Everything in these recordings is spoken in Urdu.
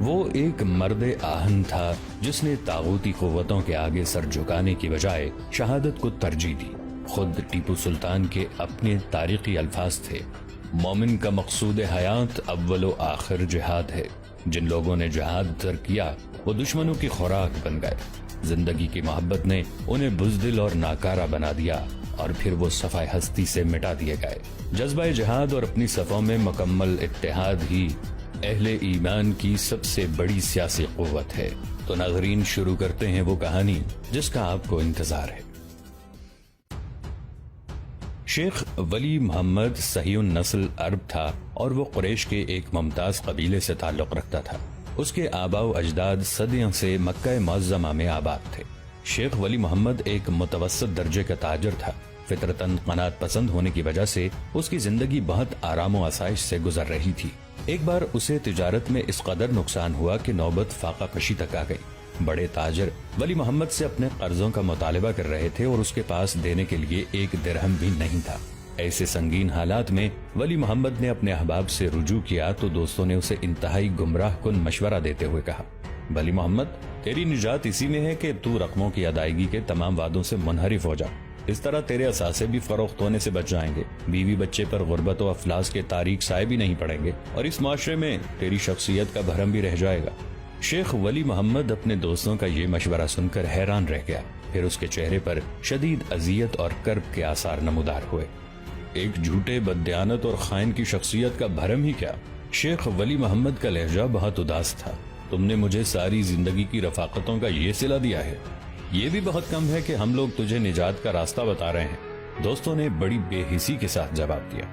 وہ ایک مرد آہن تھا جس نے طاغوتی قوتوں کے آگے سر جھکانے کی بجائے شہادت کو ترجیح دی۔ خود ٹیپو سلطان کے اپنے تاریخی الفاظ تھے، مومن کا مقصود حیات اول و آخر جہاد ہے۔ جن لوگوں نے جہاد ترک کیا وہ دشمنوں کی خوراک بن گئے۔ زندگی کی محبت نے انہیں بزدل اور ناکارہ بنا دیا اور پھر وہ صفحہ ہستی سے مٹا دیے گئے۔ جذبہ جہاد اور اپنی صفوں میں مکمل اتحاد ہی اہل ایمان کی سب سے بڑی سیاسی قوت ہے۔ تو ناظرین، شروع کرتے ہیں وہ کہانی جس کا آپ کو انتظار ہے۔ شیخ ولی محمد صحیح النسل عرب تھا اور وہ قریش کے ایک ممتاز قبیلے سے تعلق رکھتا تھا۔ اس کے آباء و اجداد صدیوں سے مکہ معظمہ میں آباد تھے۔ شیخ ولی محمد ایک متوسط درجے کا تاجر تھا۔ فطرتاً قناعت پسند ہونے کی وجہ سے اس کی زندگی بہت آرام و آسائش سے گزر رہی تھی۔ ایک بار اسے تجارت میں اس قدر نقصان ہوا کہ نوبت فاقہ کشی تک آ گئی۔ بڑے تاجر ولی محمد سے اپنے قرضوں کا مطالبہ کر رہے تھے اور اس کے پاس دینے کے لیے ایک درہم بھی نہیں تھا۔ ایسے سنگین حالات میں ولی محمد نے اپنے احباب سے رجوع کیا تو دوستوں نے اسے انتہائی گمراہ کن مشورہ دیتے ہوئے کہا، ولی محمد، تیری نجات اسی میں ہے کہ تو رقموں کی ادائیگی کے تمام وعدوں سے منحرف ہو جا۔ اس طرح تیرے اثاثے بھی فروخت ہونے سے بچ جائیں گے، بیوی بچے پر غربت و افلاس کے تاریک سائے بھی نہیں پڑیں گے اور اس معاشرے میں تیری شخصیت کا بھرم بھی رہ جائے گا۔ شیخ ولی محمد اپنے دوستوں کا یہ مشورہ سن کر حیران رہ گیا۔ پھر اس کے چہرے پر شدید اذیت اور کرب کے آثار نمودار ہوئے۔ ایک جھوٹے، بددیانت اور خائن کی شخصیت کا بھرم ہی کیا؟ شیخ ولی محمد کا لہجہ بہت اداس تھا۔ تم نے مجھے ساری زندگی کی رفاقتوں کا یہ صلہ دیا ہے، یہ بھی بہت کم ہے کہ ہم لوگ تجھے نجات کا راستہ بتا رہے ہیں۔ دوستوں نے بڑی بے حسی کے ساتھ جواب دیا،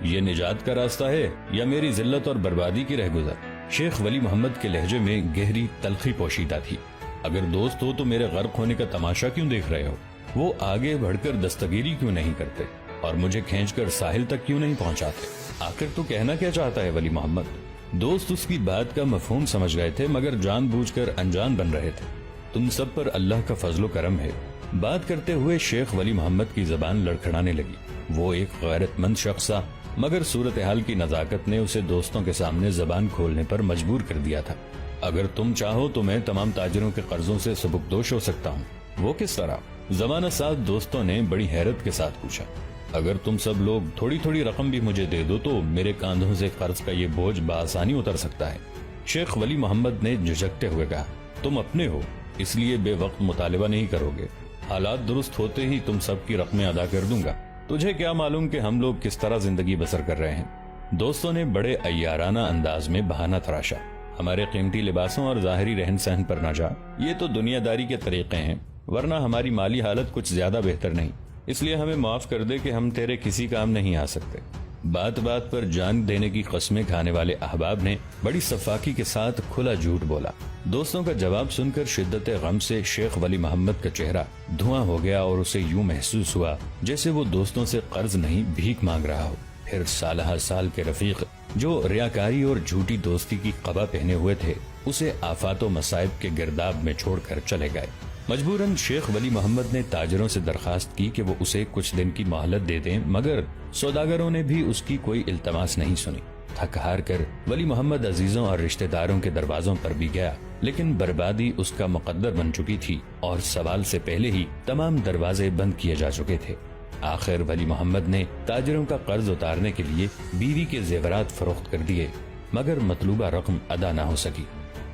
یہ نجات کا راستہ ہے یا میری ذلت اور بربادی کی رہگزر؟ شیخ ولی محمد کے لہجے میں گہری تلخی پوشیدہ تھی۔ اگر دوست ہو تو میرے غرق ہونے کا تماشا کیوں دیکھ رہے ہو؟ وہ آگے بڑھ کر دستگیری کیوں نہیں کرتے اور مجھے کھینچ کر ساحل تک کیوں نہیں پہنچاتے؟ آخر تو کہنا کیا چاہتا ہے ولی محمد؟ دوست اس کی بات کا مفہوم سمجھ گئے تھے مگر جان بوجھ کر انجان بن رہے تھے۔ تم سب پر اللہ کا فضل و کرم ہے۔ بات کرتے ہوئے شیخ ولی محمد کی زبان لڑکھڑانے لگی۔ وہ ایک غیرت مند شخص تھا مگر صورتحال کی نزاکت نے اسے دوستوں کے سامنے زبان کھولنے پر مجبور کر دیا تھا۔ اگر تم چاہو تو میں تمام تاجروں کے قرضوں سے سبکدوش ہو سکتا ہوں۔ وہ کس طرح؟ زمانہ ساز دوستوں نے بڑی حیرت کے ساتھ پوچھا۔ اگر تم سب لوگ تھوڑی تھوڑی رقم بھی مجھے دے دو تو میرے کاندھوں سے قرض کا یہ بوجھ بآسانی اتر سکتا ہے۔ شیخ ولی محمد نے جھجکتے ہوئے کہا، تم اپنے ہو اس لیے بے وقت مطالبہ نہیں کرو گے، حالات درست ہوتے ہی تم سب کی رقمیں ادا کر دوں گا۔ تجھے کیا معلوم کہ ہم لوگ کس طرح زندگی بسر کر رہے ہیں؟ دوستوں نے بڑے عیارانہ انداز میں بہانہ تراشا، ہمارے قیمتی لباسوں اور ظاہری رہن سہن پر نہ جا، یہ تو دنیا داری کے طریقے ہیں، ورنہ ہماری مالی حالت کچھ زیادہ بہتر نہیں، اس لیے ہمیں معاف کر دے کہ ہم تیرے کسی کام نہیں آ سکتے۔ بات بات پر جان دینے کی قسمیں کھانے والے احباب نے بڑی صفاقی کے ساتھ کھلا جھوٹ بولا۔ دوستوں کا جواب سن کر شدت غم سے شیخ ولی محمد کا چہرہ دھواں ہو گیا اور اسے یوں محسوس ہوا جیسے وہ دوستوں سے قرض نہیں بھیک مانگ رہا ہو۔ پھر سالہ سال کے رفیق جو ریاکاری اور جھوٹی دوستی کی قبا پہنے ہوئے تھے اسے آفات و مصائب کے گرداب میں چھوڑ کر چلے گئے۔ مجبوراً شیخ ولی محمد نے تاجروں سے درخواست کی کہ وہ اسے کچھ دن کی مہلت دے دیں مگر سوداگروں نے بھی اس کی کوئی التماس نہیں سنی۔ تھک ہار کر ولی محمد عزیزوں اور رشتہ داروں کے دروازوں پر بھی گیا لیکن بربادی اس کا مقدر بن چکی تھی اور سوال سے پہلے ہی تمام دروازے بند کیے جا چکے تھے۔ آخر ولی محمد نے تاجروں کا قرض اتارنے کے لیے بیوی کے زیورات فروخت کر دیے مگر مطلوبہ رقم ادا نہ ہو سکی،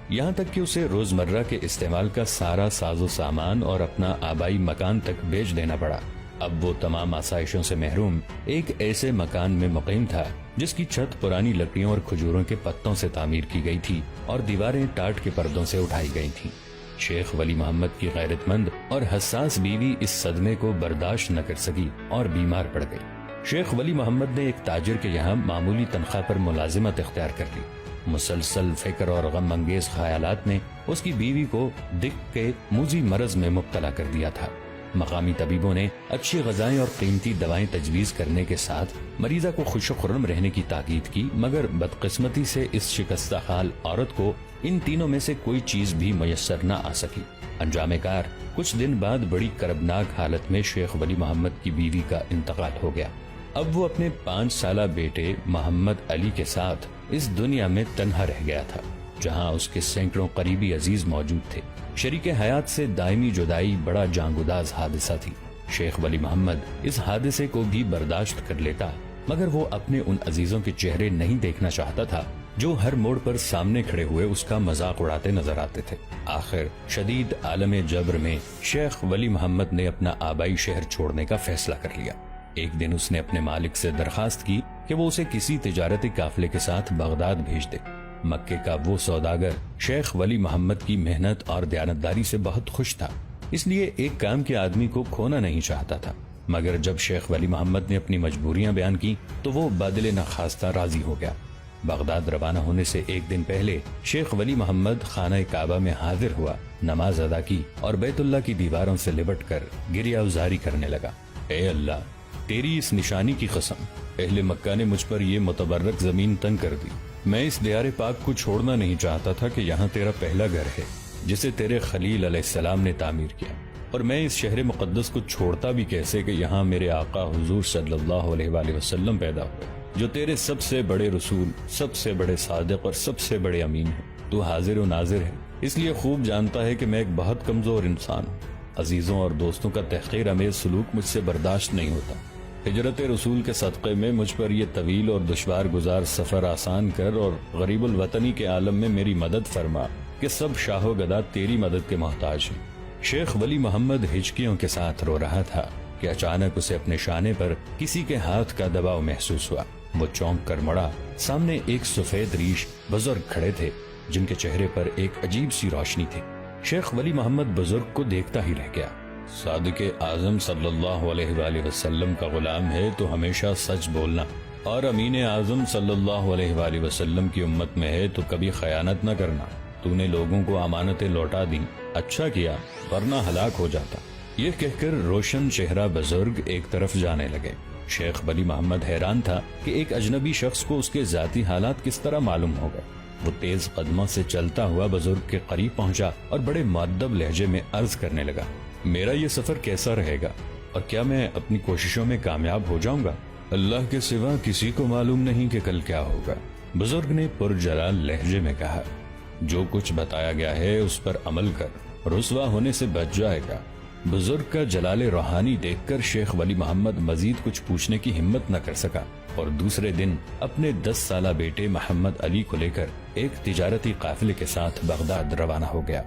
یہاں تک کہ اسے روزمرہ کے استعمال کا سارا ساز و سامان اور اپنا آبائی مکان تک بیچ دینا پڑا۔ اب وہ تمام آسائشوں سے محروم ایک ایسے مکان میں مقیم تھا جس کی چھت پرانی لکڑیوں اور کھجوروں کے پتوں سے تعمیر کی گئی تھی اور دیواریں ٹاٹ کے پردوں سے اٹھائی گئی تھیں۔ شیخ ولی محمد کی غیرت مند اور حساس بیوی اس صدمے کو برداشت نہ کر سکی اور بیمار پڑ گئی۔ شیخ ولی محمد نے ایک تاجر کے یہاں معمولی تنخواہ پر ملازمت اختیار کر لی۔ مسلسل فکر اور غم انگیز خیالات نے اس کی بیوی کو دق کے موذی مرض میں مبتلا کر دیا تھا۔ مقامی طبیبوں نے اچھی غذائیں اور قیمتی دوائیں تجویز کرنے کے ساتھ مریضہ کو خوش و خرم رہنے کی تاکید کی مگر بدقسمتی سے اس شکستہ حال عورت کو ان تینوں میں سے کوئی چیز بھی میسر نہ آ سکی۔ انجام کار کچھ دن بعد بڑی کربناک حالت میں شیخ ولی محمد کی بیوی کا انتقال ہو گیا۔ اب وہ اپنے 5 سالہ بیٹے محمد علی کے ساتھ اس دنیا میں تنہا رہ گیا تھا۔ جہاں اس کے سینکڑوں قریبی عزیز موجود تھے۔ شریک حیات سے دائمی جدائی بڑا جانگداز حادثہ تھی۔ شیخ ولی محمد اس حادثے کو بھی برداشت کر لیتا، مگر وہ اپنے ان عزیزوں کے چہرے نہیں دیکھنا چاہتا تھا جو ہر موڑ پر سامنے کھڑے ہوئے اس کا مذاق اڑاتے نظر آتے تھے۔ آخر شدید عالم جبر میں شیخ ولی محمد نے اپنا آبائی شہر چھوڑنے کا فیصلہ کر لیا۔ ایک دن اس نے اپنے مالک سے درخواست کی کہ وہ اسے کسی تجارتی قافلے کے ساتھ بغداد بھیج دے۔ مکے کا وہ سوداگر شیخ ولی محمد کی محنت اور دیانتداری سے بہت خوش تھا، اس لیے ایک کام کے آدمی کو کھونا نہیں چاہتا تھا۔ مگر جب شیخ ولی محمد نے اپنی مجبوریاں بیان کی تو وہ بدلے نخواستہ راضی ہو گیا۔ بغداد روانہ ہونے سے ایک دن پہلے شیخ ولی محمد خانہ کعبہ میں حاضر ہوا، نماز ادا کی اور بیت اللہ کی دیواروں سے لپٹ کر گریہ ازاری کرنے لگا۔ اے اللہ، تیری اس نشانی کی قسم، اہل مکہ نے مجھ پر یہ متبرک زمین تنگ کر دی۔ میں اس دیار پاک کو چھوڑنا نہیں چاہتا تھا کہ یہاں تیرا پہلا گھر ہے جسے تیرے خلیل علیہ السلام نے تعمیر کیا، اور میں اس شہر مقدس کو چھوڑتا بھی کیسے کہ یہاں میرے آقا حضور صلی اللہ علیہ وآلہ وسلم پیدا ہوئے، جو تیرے سب سے بڑے رسول، سب سے بڑے صادق اور سب سے بڑے امین ہیں۔ تو حاضر و ناظر ہے، اس لیے خوب جانتا ہے کہ میں ایک بہت کمزور انسان ہوں۔ عزیزوں اور دوستوں کا تحقیر آمیز سلوک مجھ سے برداشت نہیں ہوتا۔ ہجرت رسول کے صدقے میں مجھ پر یہ طویل اور دشوار گزار سفر آسان کر اور غریب الوطنی کے عالم میں میری مدد فرما کہ سب شاہ و گدا تیری مدد کے محتاج ہیں۔ شیخ ولی محمد ہچکیوں کے ساتھ رو رہا تھا کہ اچانک اسے اپنے شانے پر کسی کے ہاتھ کا دباؤ محسوس ہوا۔ وہ چونک کر مڑا، سامنے ایک سفید ریش بزرگ کھڑے تھے جن کے چہرے پر ایک عجیب سی روشنی تھی۔ شیخ ولی محمد بزرگ کو دیکھتا ہی رہ گیا۔ صادق اعظم صلی اللہ علیہ وآلہ وسلم کا غلام ہے تو ہمیشہ سچ بولنا، اور امین اعظم صلی اللہ علیہ وآلہ وسلم کی امت میں ہے تو کبھی خیانت نہ کرنا۔ تو نے لوگوں کو امانتیں لوٹا دیں، اچھا کیا، ورنہ ہلاک ہو جاتا۔ یہ کہہ کر روشن چہرہ بزرگ ایک طرف جانے لگے۔ شیخ ولی محمد حیران تھا کہ ایک اجنبی شخص کو اس کے ذاتی حالات کس طرح معلوم ہو گئے۔ وہ تیز قدموں سے چلتا ہوا بزرگ کے قریب پہنچا اور بڑے مؤدب لہجے میں عرض کرنے لگا، میرا یہ سفر کیسا رہے گا اور کیا میں اپنی کوششوں میں کامیاب ہو جاؤں گا؟ اللہ کے سوا کسی کو معلوم نہیں کہ کل کیا ہوگا۔ بزرگ نے پرجلال لہجے میں کہا، جو کچھ بتایا گیا ہے اس پر عمل کر، رسوا ہونے سے بچ جائے گا۔ بزرگ کا جلال روحانی دیکھ کر شیخ ولی محمد مزید کچھ پوچھنے کی ہمت نہ کر سکا اور دوسرے دن اپنے 10 سالہ بیٹے محمد علی کو لے کر ایک تجارتی قافلے کے ساتھ بغداد روانہ ہو گیا۔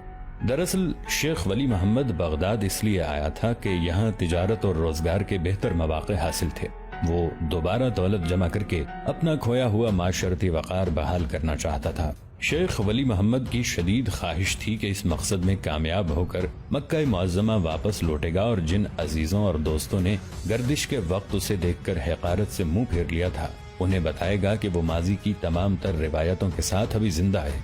دراصل شیخ ولی محمد بغداد اس لیے آیا تھا کہ یہاں تجارت اور روزگار کے بہتر مواقع حاصل تھے۔ وہ دوبارہ دولت جمع کر کے اپنا کھویا ہوا معاشرتی وقار بحال کرنا چاہتا تھا۔ شیخ ولی محمد کی شدید خواہش تھی کہ اس مقصد میں کامیاب ہو کر مکہ معظمہ واپس لوٹے گا، اور جن عزیزوں اور دوستوں نے گردش کے وقت اسے دیکھ کر حقارت سے منہ پھیر لیا تھا، انہیں بتائے گا کہ وہ ماضی کی تمام تر روایتوں کے ساتھ ابھی زندہ ہے۔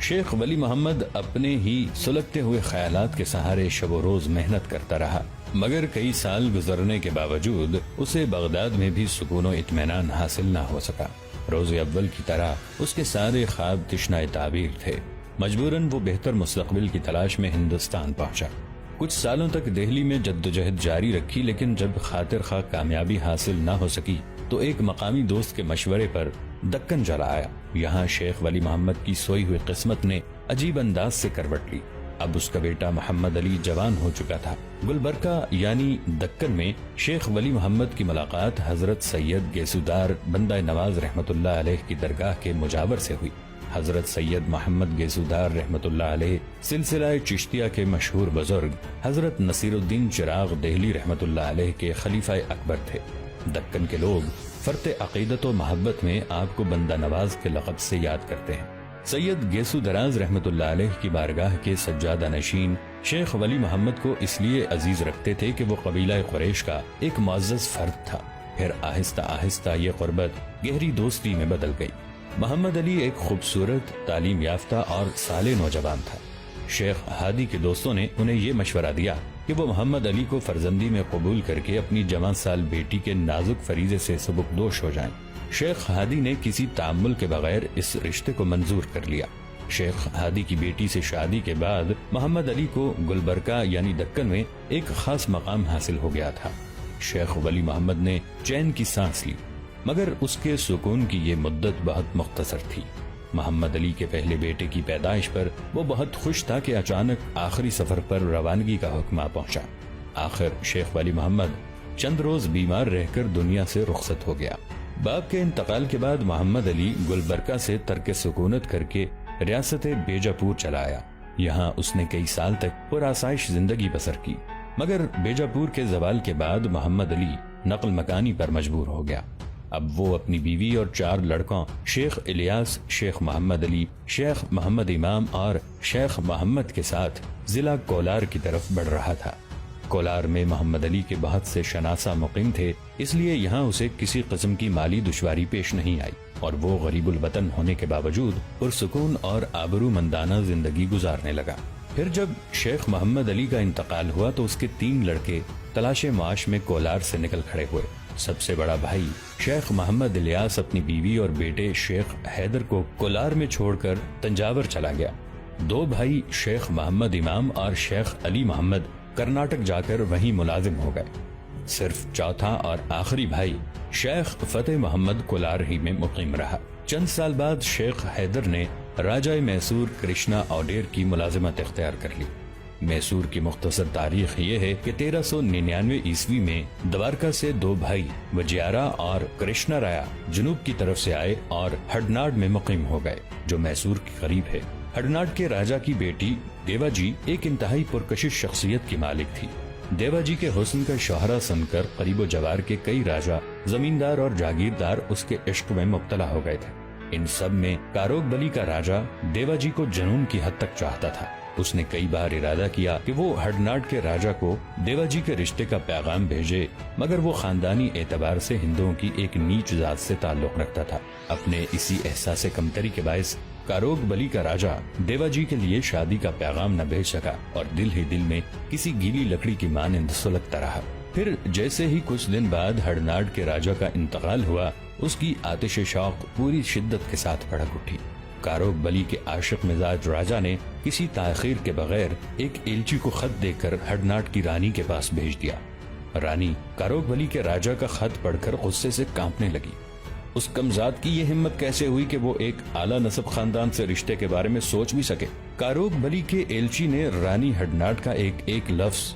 شیخ ولی محمد اپنے ہی سلگتے ہوئے خیالات کے سہارے شب و روز محنت کرتا رہا، مگر کئی سال گزرنے کے باوجود اسے بغداد میں بھی سکون و اطمینان حاصل نہ ہو سکا۔ روز اول کی طرح اس کے سارے خواب تشنہ تعبیر تھے۔ مجبوراً وہ بہتر مستقبل کی تلاش میں ہندوستان پہنچا۔ کچھ سالوں تک دہلی میں جدوجہد جاری رکھی، لیکن جب خاطر خواہ کامیابی حاصل نہ ہو سکی تو ایک مقامی دوست کے مشورے پر دکن چلا آیا۔ یہاں شیخ ولی محمد کی سوئی ہوئی قسمت نے عجیب انداز سے کروٹ لی۔ اب اس کا بیٹا محمد علی جوان ہو چکا تھا۔ گلبرگہ یعنی دکن میں شیخ ولی محمد کی ملاقات حضرت سید گیسودار بندہ نواز رحمت اللہ علیہ کی درگاہ کے مجاور سے ہوئی۔ حضرت سید محمد گیسودار رحمت اللہ علیہ سلسلہ چشتیہ کے مشہور بزرگ حضرت نصیر الدین چراغ دہلی رحمت اللہ علیہ کے خلیفہ اکبر تھے۔ دکن کے لوگ فرط عقیدت و محبت میں آپ کو بندہ نواز کے لقب سے یاد کرتے ہیں۔ سید گیسو دراز رحمت اللہ علیہ کی بارگاہ کے سجادہ نشین شیخ ولی محمد کو اس لیے عزیز رکھتے تھے کہ وہ قبیلہ قریش کا ایک معزز فرد تھا۔ پھر آہستہ آہستہ یہ قربت گہری دوستی میں بدل گئی۔ محمد علی ایک خوبصورت، تعلیم یافتہ اور صالح نوجوان تھا۔ شیخ ہادی کے دوستوں نے انہیں یہ مشورہ دیا کہ وہ محمد علی کو فرزندی میں قبول کر کے اپنی جوان سال بیٹی کے نازک فریضے سے سبکدوش ہو جائیں۔ شیخ ہادی نے کسی تعامل کے بغیر اس رشتے کو منظور کر لیا۔ شیخ ہادی کی بیٹی سے شادی کے بعد محمد علی کو گلبرگہ یعنی دکن میں ایک خاص مقام حاصل ہو گیا تھا۔ شیخ ولی محمد نے چین کی سانس لی، مگر اس کے سکون کی یہ مدت بہت مختصر تھی۔ محمد علی کے پہلے بیٹے کی پیدائش پر وہ بہت خوش تھا کہ اچانک آخری سفر پر روانگی کا حکم آ پہنچا۔ آخر شیخ ولی محمد چند روز بیمار رہ کر دنیا سے رخصت ہو گیا۔ باپ کے انتقال کے بعد محمد علی گلبرگہ سے ترک سکونت کر کے ریاست بیجاپور چلا آیا۔ یہاں اس نے کئی سال تک پرآسائش زندگی بسر کی، مگر بیجاپور کے زوال کے بعد محمد علی نقل مکانی پر مجبور ہو گیا۔ اب وہ اپنی بیوی اور 4 لڑکوں شیخ الیاس، شیخ محمد علی، شیخ محمد امام اور شیخ محمد کے ساتھ ضلع کولار کی طرف بڑھ رہا تھا۔ کولار میں محمد علی کے بہت سے شناسہ مقیم تھے، اس لیے یہاں اسے کسی قسم کی مالی دشواری پیش نہیں آئی اور وہ غریب الوطن ہونے کے باوجود پرسکون اور آبرومندانہ زندگی گزارنے لگا۔ پھر جب شیخ محمد علی کا انتقال ہوا تو اس کے 3 لڑکے تلاش معاش میں کولار سے نکل کھڑے ہوئے۔ سب سے بڑا بھائی شیخ محمد الیاس اپنی بیوی اور بیٹے شیخ حیدر کو کولار میں چھوڑ کر تنجاور چلا گیا۔ 2 بھائی شیخ محمد امام اور شیخ علی محمد کرناٹک جا کر وہیں ملازم ہو گئے۔ صرف چوتھا اور آخری بھائی شیخ فتح محمد کولار ہی میں مقیم رہا۔ چند سال بعد شیخ حیدر نے راجہ میسور کرشنا اوڈیر کی ملازمت اختیار کر لی۔ میسور کی مختصر تاریخ یہ ہے کہ 1399 عیسوی میں دوارکا سے 2 بھائی وجیارا اور کرشنا رایا جنوب کی طرف سے آئے اور ہڈناڈ میں مقیم ہو گئے، جو میسور کے قریب ہے۔ ہڈناڈ کے راجہ کی بیٹی دیوا جی ایک انتہائی پرکشش شخصیت کی مالک تھی۔ دیوا جی کے حسن کا شوہرہ سن کر قریب و جوار کے کئی راجہ، زمیندار اور جاگیردار اس کے عشق میں مبتلا ہو گئے تھے۔ ان سب میں کاروگ بلی کا راجہ دیوا جی کو جنون کی حد تک چاہتا تھا۔ اس نے کئی بار ارادہ کیا کہ وہ ہڈناڈ کے راجہ کو دیوا جی کے رشتے کا پیغام بھیجے، مگر وہ خاندانی اعتبار سے ہندوؤں کی ایک نیچ ذات سے تعلق رکھتا تھا۔ اپنے اسی احساس کمتری کے باعث کاروگ بلی کا راجہ دیوا جی کے لیے شادی کا پیغام نہ بھیج سکا اور دل ہی دل میں کسی گیلی لکڑی کی مانند سلگتا رہا۔ پھر جیسے ہی کچھ دن بعد ہڈناڈ کے راجہ کا انتقال ہوا، اس کی آتش شوق پوری شدت کے ساتھ بھڑک اٹھی۔ کاروگ بلی کے عاشق مزاج راجہ نے کسی تاخیر کے بغیر ایک ایلچی کو خط دے کر ہڈناڈ کی رانی کے پاس بھیج دیا۔ رانی کاروگ بلی کے راجہ کا خط پڑھ کر غصے سے کانپنے لگی۔ اس کمزاد کی یہ ہمت کیسے ہوئی کہ وہ ایک اعلیٰ نسب خاندان سے رشتے کے بارے میں سوچ بھی سکے؟ کاروگ بلی کے ایلچی نے رانی ہڈناڈ کا ایک لفظ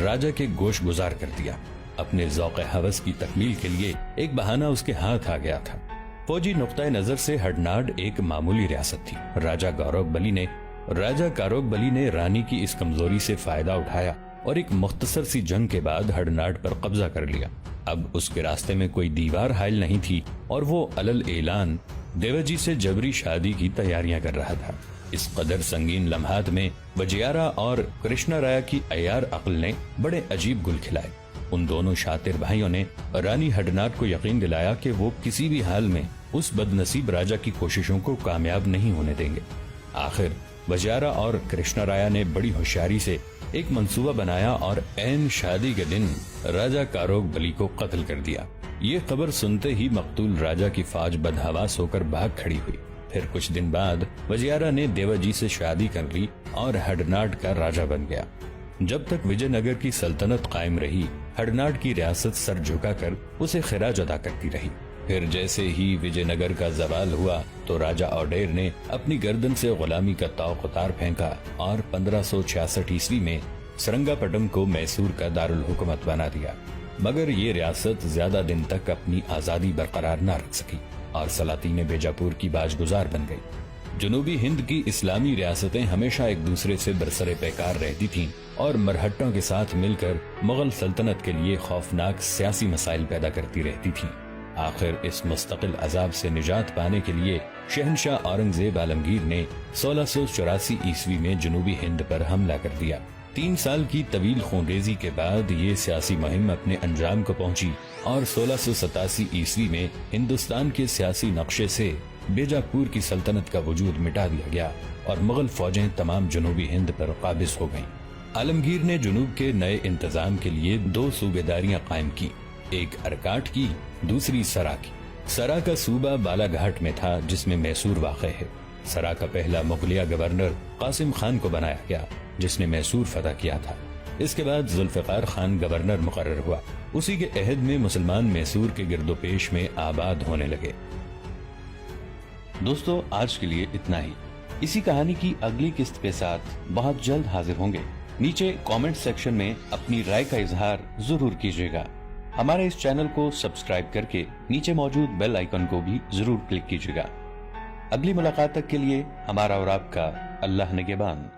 راجہ کے گوش گزار کر دیا۔ اپنے ذوق ہوس کی تکمیل کے لیے ایک بہانہ اس کے ہاتھ آ گیا تھا۔ فوجی نقطہ نظر سے ہڈناڈ ایک معمولی ریاست تھی۔ راجہ کاروگ بلی نے رانی کی اس کمزوری سے فائدہ اٹھایا اور ایک مختصر سی جنگ کے بعد ہڈناڈ پر قبضہ کر لیا۔ اب اس کے راستے میں کوئی دیوار حائل نہیں تھی اور وہ علل اعلان دیوا جی سے جبری شادی کی تیاریاں کر رہا تھا۔ اس قدر سنگین لمحات میں وجیارا اور کرشنا رایا کی عیار عقل نے بڑے عجیب گل کھلائے۔ ان دونوں شاطر بھائیوں نے رانی ہڈناڈ کو یقین دلایا کہ وہ کسی بھی حال میں اس بد نصیب راجہ کی کوششوں کو کامیاب نہیں ہونے دیں گے۔ آخر وجیارا اور کرشنا رایا نے بڑی ہوشیاری سے ایک منصوبہ بنایا اور عین شادی کے دن راجہ کاروگ بلی کو قتل کر دیا۔ یہ خبر سنتے ہی مقتول راجہ کی فوج بدحواس ہو کر بھاگ کھڑی ہوئی۔ پھر کچھ دن بعد وجیارا نے دیوا جی سے شادی کر لی اور ہڈناڈ کا راجہ بن گیا۔ جب تک وجے نگر کی سلطنت قائم رہی، ہڈناڈ کی ریاست سر جھکا کر اسے خراج ادا کرتی رہی۔ پھر جیسے ہی وجے نگر کا زوال ہوا تو راجہ اوڈیر نے اپنی گردن سے غلامی کا طوق اتار پھینکا اور 1566 عیسوی میں سرنگا پٹم کو میسور کا دارالحکومت بنا دیا، مگر یہ ریاست زیادہ دن تک اپنی آزادی برقرار نہ رکھ سکی اور سلاطین بیجاپور کی باج گزار بن گئی۔ جنوبی ہند کی اسلامی ریاستیں ہمیشہ ایک دوسرے سے برسر پیکار رہتی تھیں اور مرہٹوں کے ساتھ مل کر مغل سلطنت کے لیے خوفناک سیاسی مسائل پیدا کرتی رہتی تھیں۔ آخر اس مستقل عذاب سے نجات پانے کے لیے شہنشاہ اورنگزیب عالمگیر نے 1684 عیسوی میں جنوبی ہند پر حملہ کر دیا۔ 3 سال کی طویل خونریزی کے بعد یہ سیاسی مہم اپنے انجام کو پہنچی اور 1687 عیسوی میں ہندوستان کے سیاسی نقشے سے بیجاپور کی سلطنت کا وجود مٹا دیا گیا اور مغل فوجیں تمام جنوبی ہند پر قابض ہو گئیں۔ عالمگیر نے جنوب کے نئے انتظام کے لیے 2 صوبیداریاں قائم کی، ایک ارکاٹ کی، دوسری سرا کی۔ سرا کا صوبہ بالا گھاٹ میں تھا جس میں میسور واقع ہے۔ سرا کا پہلا مغلیہ گورنر قاسم خان کو بنایا گیا جس نے میسور فتح کیا تھا۔ اس کے بعد ذوالفقار خان گورنر مقرر ہوا۔ اسی کے عہد میں مسلمان میسور کے گرد و پیش میں آباد ہونے لگے۔ دوستو آج کے لیے اتنا ہی. اسی کہانی کی اگلی قسط کے ساتھ بہت جلد حاضر ہوں گے. نیچے کامنٹ سیکشن میں اپنی رائے کا اظہار ضرور کیجیے گا. ہمارے اس چینل کو سبسکرائب کر کے نیچے موجود بیل آئیکن کو بھی ضرور کلک کیجیے گا. اگلی ملاقات تک کے لیے ہمارا اور آپ کا اللہ نگہبان.